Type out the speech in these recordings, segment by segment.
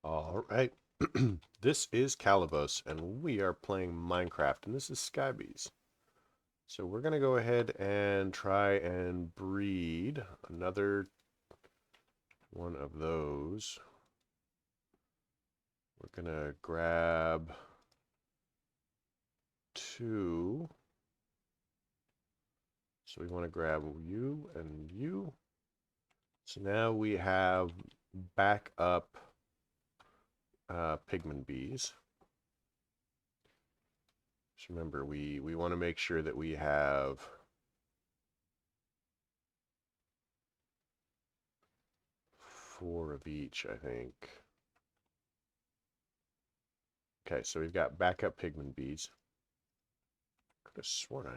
All right. This is Calibos, and we are playing Minecraft, and this is Skybees. So we're going to go ahead and try and breed another one of those. We're going to grab two. So we want to grab you and you. So now we have backup pigment bees. Just remember, we want to make sure that we have 4 of each, I think. Okay, so we've got backup pigment bees. Could have sworn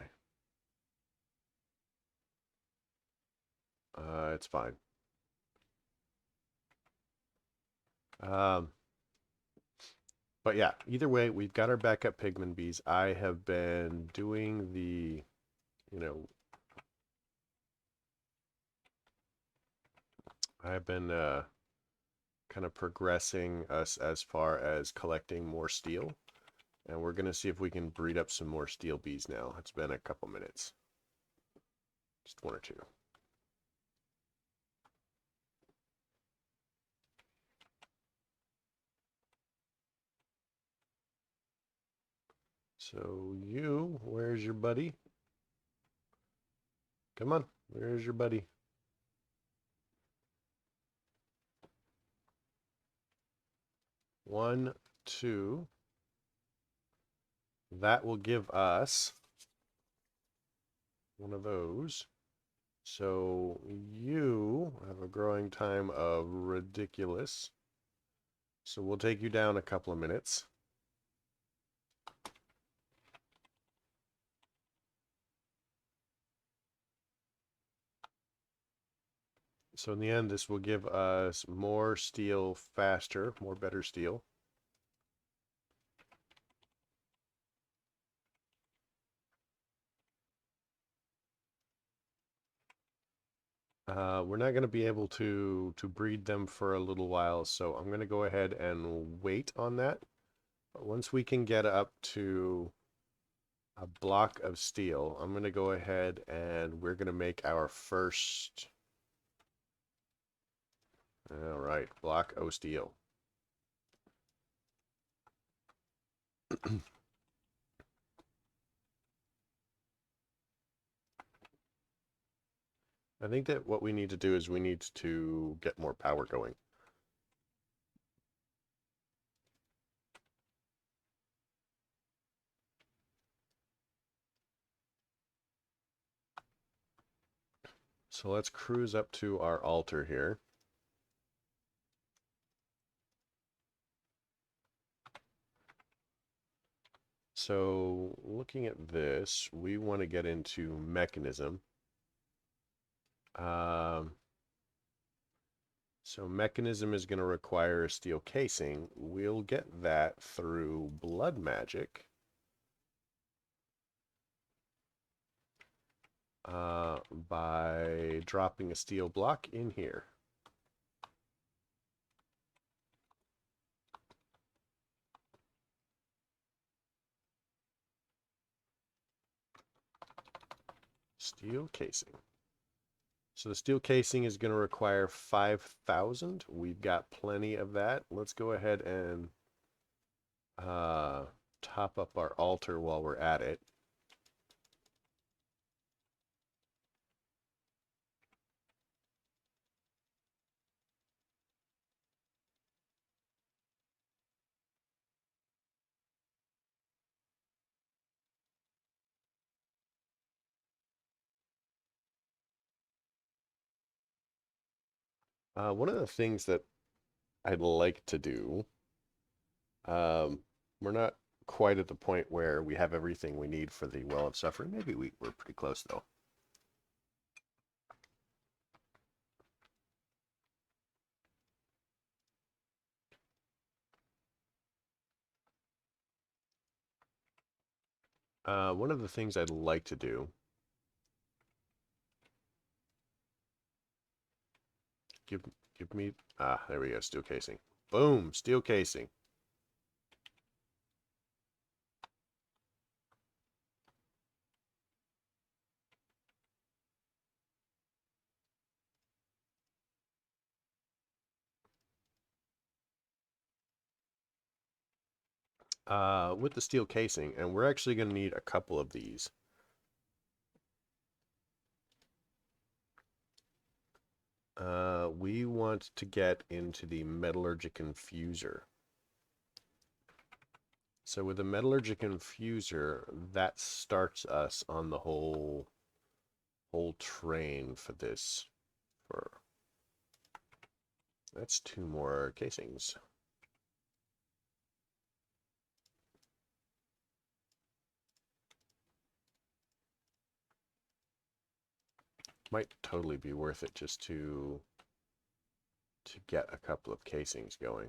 it's fine. Um, but yeah, either way, we've got our backup pigment bees. I have been doing the, I've been kind of progressing us as far as collecting more steel. And we're going to see if we can breed up some more steel bees now. It's been a couple minutes. Just 1 or 2. So you, where's your buddy? Come on, where's your buddy? One, two. That will give us one of those. So you have a growing time of ridiculous. So we'll take you down a couple of minutes. So in the end, this will give us more steel faster, more better steel. We're not going to be able to breed them for a little while, so I'm going to go ahead and wait on that. But once we can get up to a block of steel, I'm going to go ahead and we're going to make our first. All right, block O steel. I think that what we need to do is we need to get more power going. So let's cruise up to our altar here. So looking at this, we want to get into mechanism. So mechanism is going to require a steel casing. We'll get that through blood magic. By dropping a steel block in here. Steel casing. So the steel casing is going to require 5,000. We've got plenty of that. Let's go ahead and top up our altar while we're at it. One of the things that I'd like to do, we're not quite at the point where we have everything we need for the Well of Suffering. Maybe we're pretty close, though. One of the things I'd like to do, give me, there we go, steel casing. Boom, steel casing. With the steel casing, and we're actually going to need a couple of these. We want to get into the Metallurgic Infuser. So with the Metallurgic Infuser, that starts us on the whole train for this. That's 2 more casings. Might totally be worth it just to get a couple of casings going.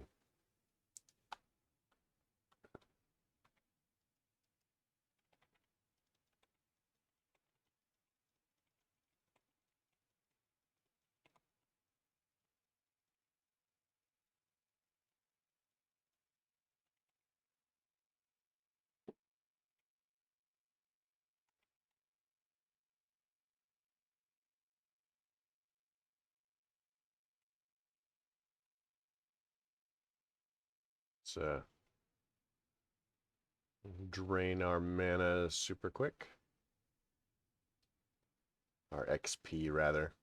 Let's drain our mana super quick. Our XP, rather.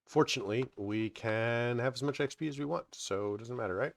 Fortunately, we can have as much XP as we want, so it doesn't matter, right?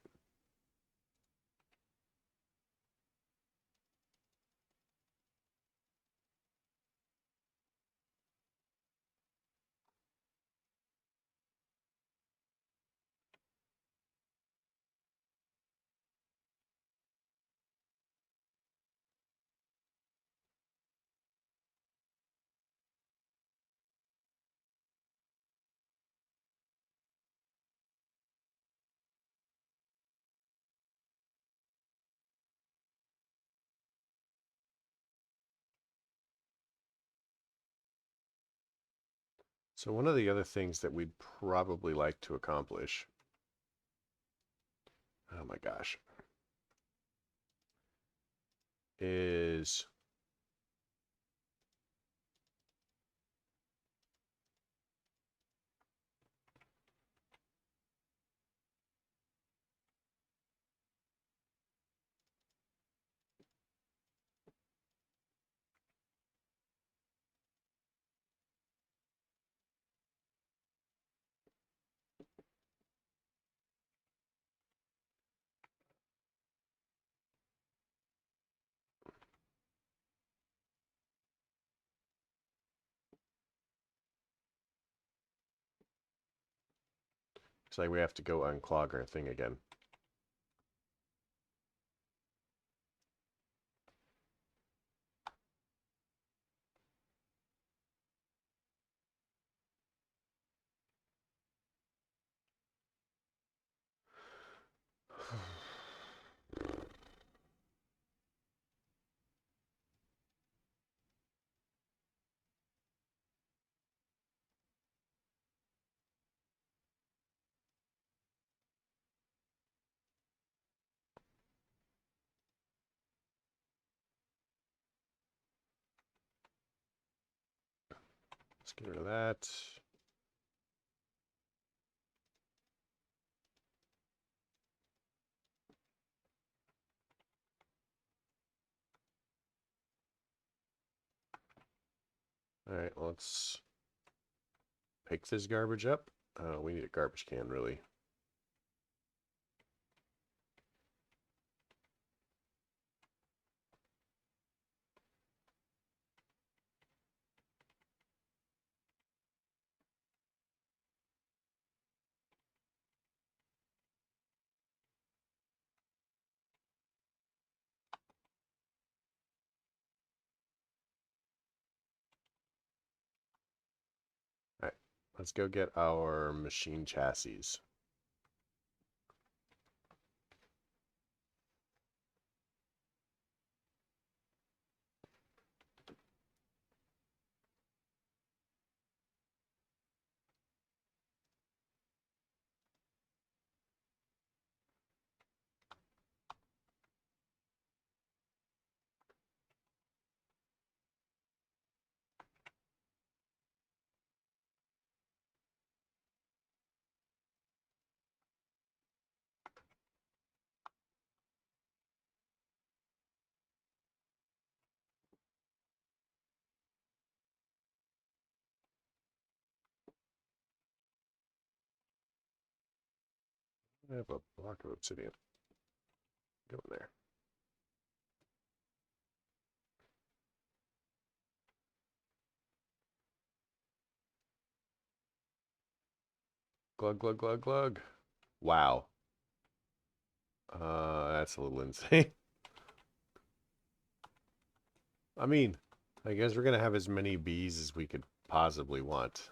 So one of the other things that we'd probably like to accomplish, oh my gosh, is it's like we have to go unclog our thing again. Let's get rid of that. All right, let's pick this garbage up. We need a garbage can, really. Let's go get our machine chassis. I have a block of obsidian. Go in there. Glug, glug, glug, glug. Wow. That's a little insane. I mean, I guess we're going to have as many bees as we could possibly want.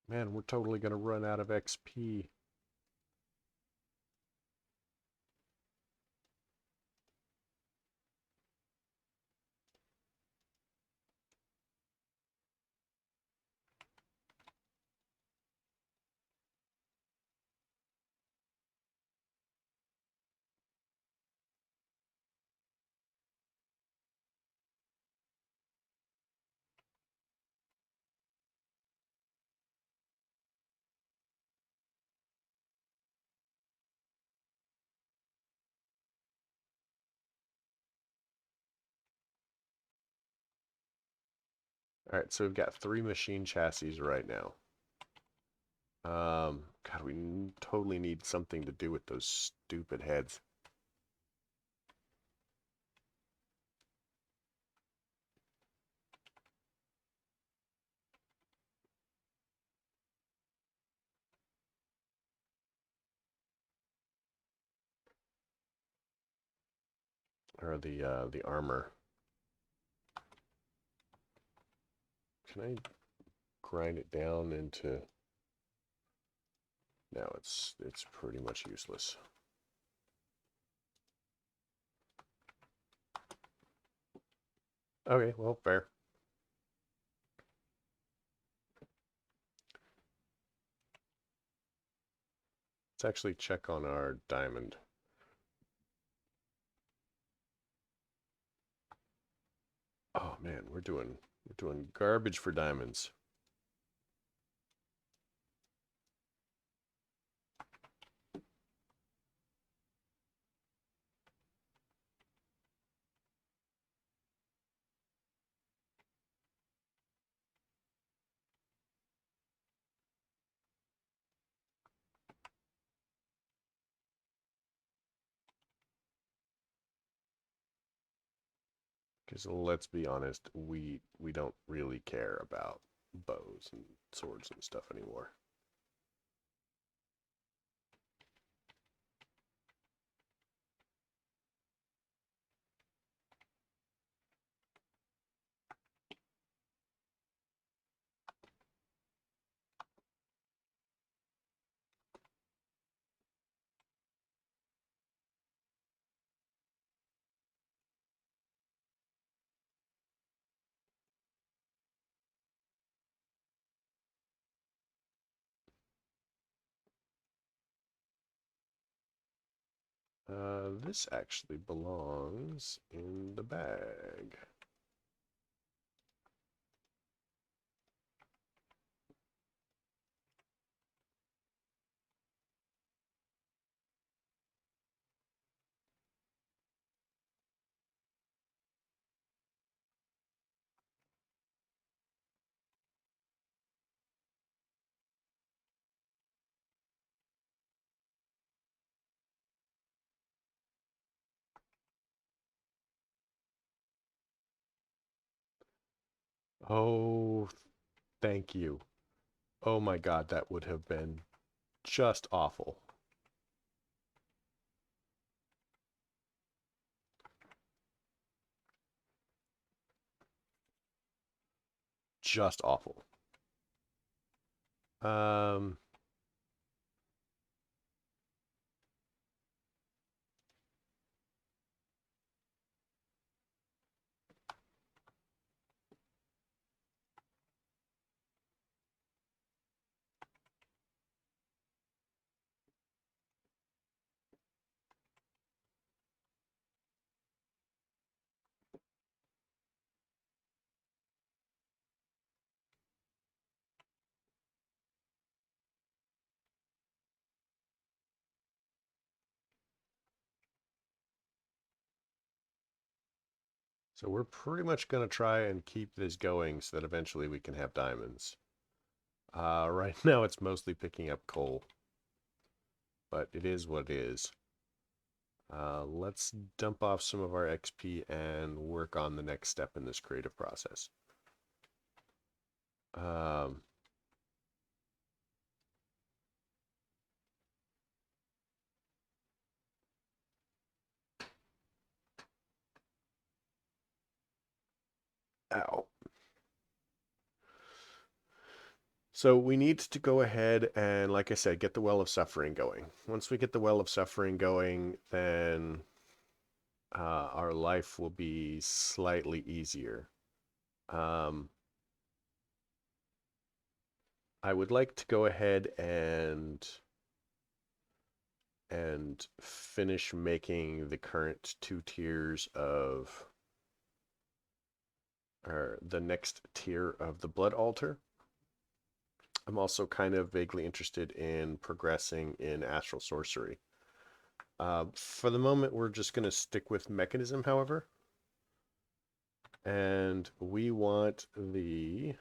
Man, we're totally going to run out of XP. Alright, so we've got 3 machine chassis right now. God, we totally need something to do with those stupid heads. Or the armor. Can I grind it down into... No, it's pretty much useless. Okay, well, fair. Let's actually check on our diamond. Oh man, we're doing garbage for diamonds. Because let's be honest, we don't really care about bows and swords and stuff anymore. This actually belongs in the bag. Oh, thank you. Oh my god, that would have been just awful. Just awful. Um, so we're pretty much going to try and keep this going so that eventually we can have diamonds. Right now it's mostly picking up coal, but it is what it is. Let's dump off some of our XP and work on the next step in this creative process. Um, ow. So we need to go ahead and, like I said, get the Well of Suffering going. Once we get the Well of Suffering going, then our life will be slightly easier. I would like to go ahead and finish making the current 2 tiers of, or the next tier of the Blood Altar. I'm also kind of vaguely interested in progressing in Astral Sorcery. For the moment, we're just going to stick with Mechanism, however. And we want the...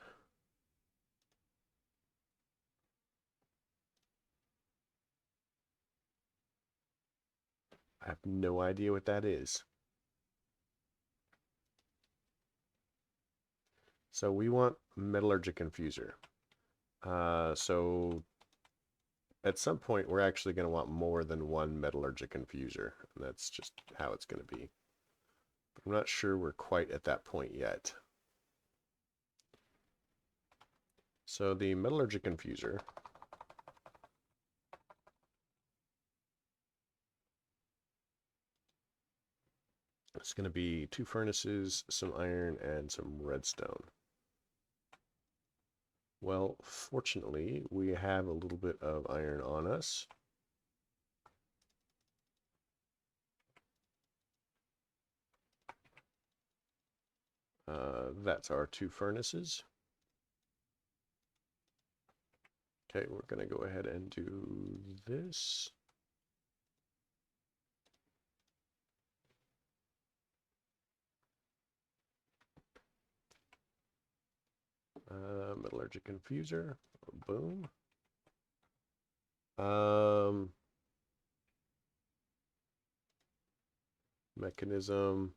I have no idea what that is. So we want Metallurgic Infuser. So at some point, we're actually going to want more than one Metallurgic Infuser. And that's just how it's going to be. I'm not sure we're quite at that point yet. So the Metallurgic Infuser it's going to be 2 furnaces, some iron, and some redstone. Well, fortunately, we have a little bit of iron on us. That's our 2 furnaces. Okay, we're going to go ahead and do this. Metallurgic Infuser. Boom. Mechanism.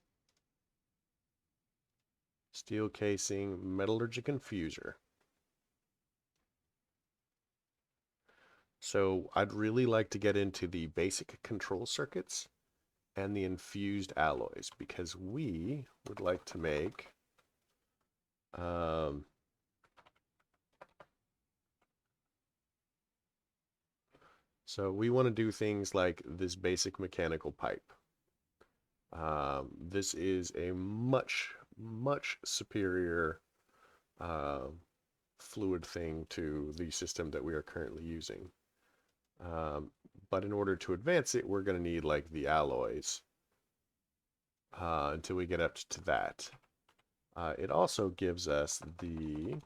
Steel casing. Metallurgic Infuser. So I'd really like to get into the basic control circuits and the infused alloys because we would like to make so we want to do things like this basic mechanical pipe. This is a much superior fluid thing to the system that we are currently using. But in order to advance it, we're going to need like the alloys until we get up to that. It also gives us the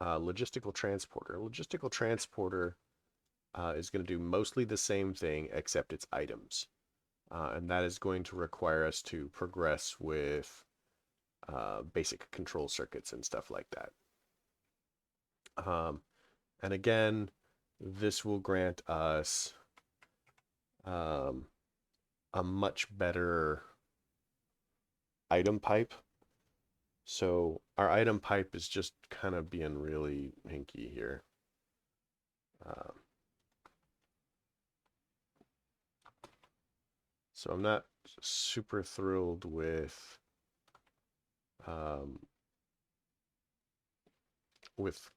Logistical Transporter. Logistical Transporter is going to do mostly the same thing except it's items. And that is going to require us to progress with basic control circuits and stuff like that. And again, this will grant us a much better item pipe. So our item pipe is just kind of being really hinky here. So I'm not super thrilled with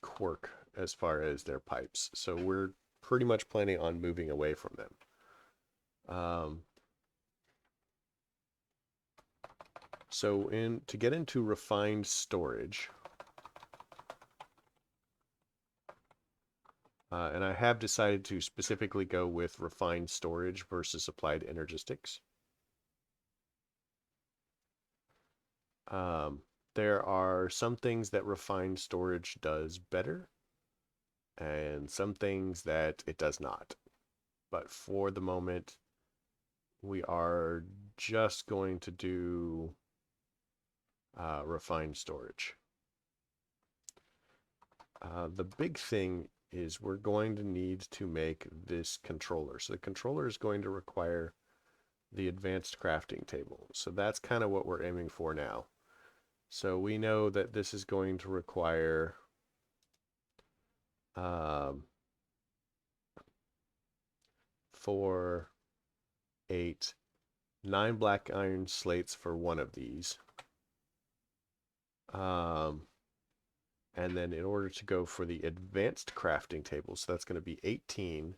Quark as far as their pipes. So we're pretty much planning on moving away from them. So to get into refined storage, and I have decided to specifically go with refined storage versus applied energistics. There are some things that refined storage does better, and some things that it does not. But for the moment, we are just going to do refined storage. The big thing is we're going to need to make this controller. So the controller is going to require the advanced crafting table. So that's kind of what we're aiming for now. So we know that this is going to require 4, 8, 9 black iron slates for one of these. And then in order to go for the advanced crafting table, so that's going to be 18,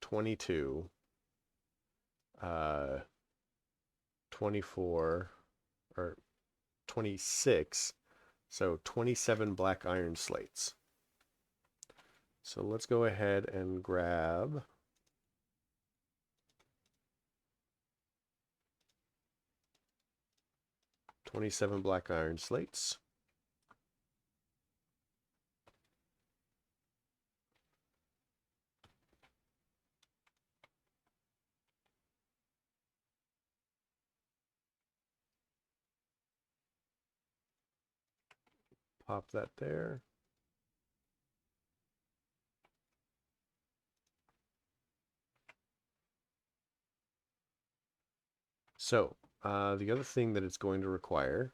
22, 24, or 26, so 27 black iron slates. So let's go ahead and grab 27 black iron slates. Pop that there. So the other thing that it's going to require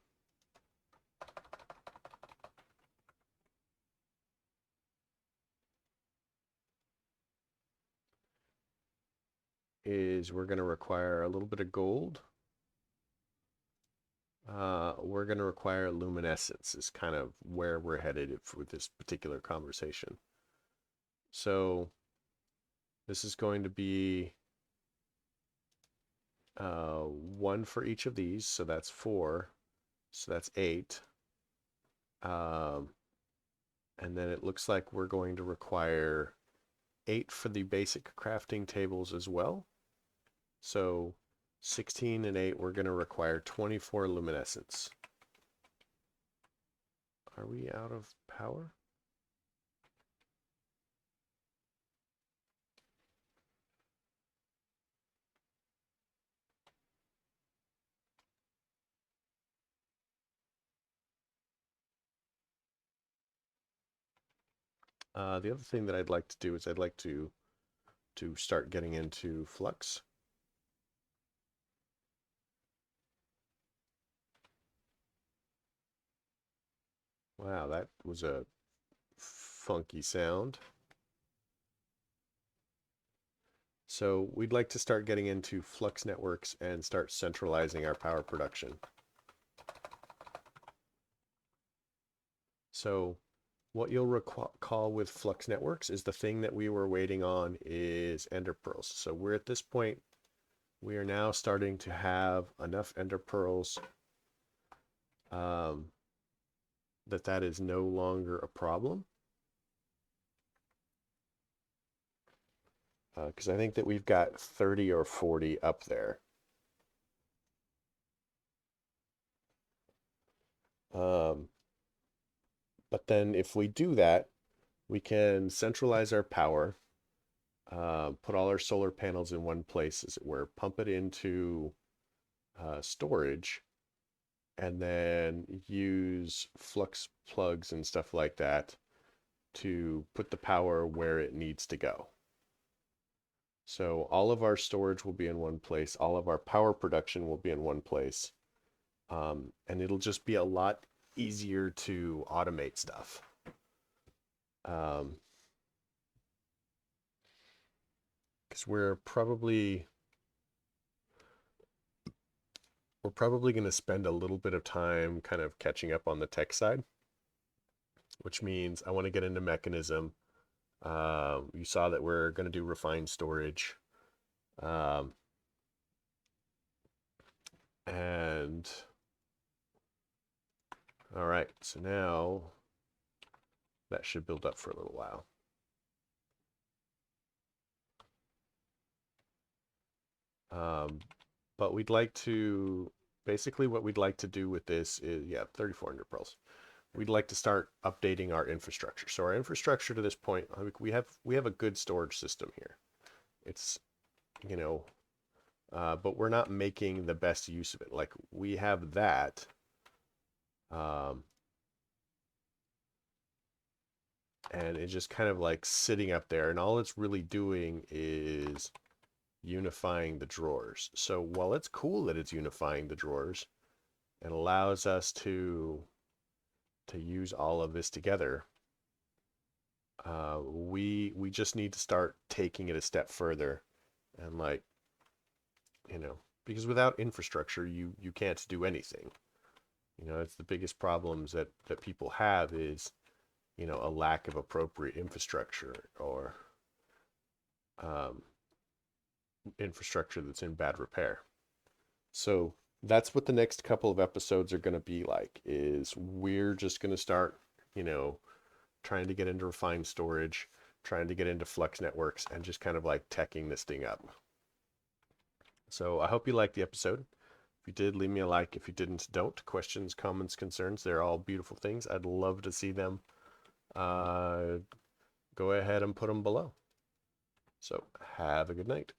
is we're going to require a little bit of gold. We're going to require luminescence is kind of where we're headed for this particular conversation. So this is going to be 1 for each of these, so that's 4, so that's 8. And then it looks like we're going to require 8 for the basic crafting tables as well. So 16 and 8, we're going to require 24 luminescence. Are we out of power? The other thing that I'd like to do is I'd like to start getting into Flux. Wow, that was a funky sound. So we'd like to start getting into Flux Networks and start centralizing our power production. So what you'll recall with Flux Networks is the thing that we were waiting on is ender pearls. So we're at this point, we are now starting to have enough ender pearls that is no longer a problem. Because I think that we've got 30 or 40 up there. But then if we do that, we can centralize our power, put all our solar panels in one place, as it were, pump it into storage, and then use flux plugs and stuff like that to put the power where it needs to go. So all of our storage will be in one place, all of our power production will be in one place, and it'll just be a lot easier to automate stuff. Because we're probably going to spend a little bit of time kind of catching up on the tech side, which means I want to get into mechanism. You saw that we're going to do refined storage. And all right, so now that should build up for a little while. But we'd like to, basically what we'd like to do with this is, 3,400 pearls. We'd like to start updating our infrastructure. So our infrastructure to this point, we have a good storage system here. It's, but we're not making the best use of it. Like we have that, and it's just kind of like sitting up there, and all it's really doing is unifying the drawers. So while it's cool that it's unifying the drawers and allows us to use all of this together, we just need to start taking it a step further, and like, because without infrastructure you can't do anything. It's the biggest problems that people have is a lack of appropriate infrastructure, or infrastructure that's in bad repair. So that's what the next couple of episodes are going to be like, is we're just going to start, trying to get into refined storage, trying to get into Flux Networks, and just kind of like teching this thing up. So I hope you liked the episode. If you did, leave me a like. If you didn't, don't. Questions, comments, concerns, they're all beautiful things. I'd love to see them. Go ahead and put them below. So have a good night.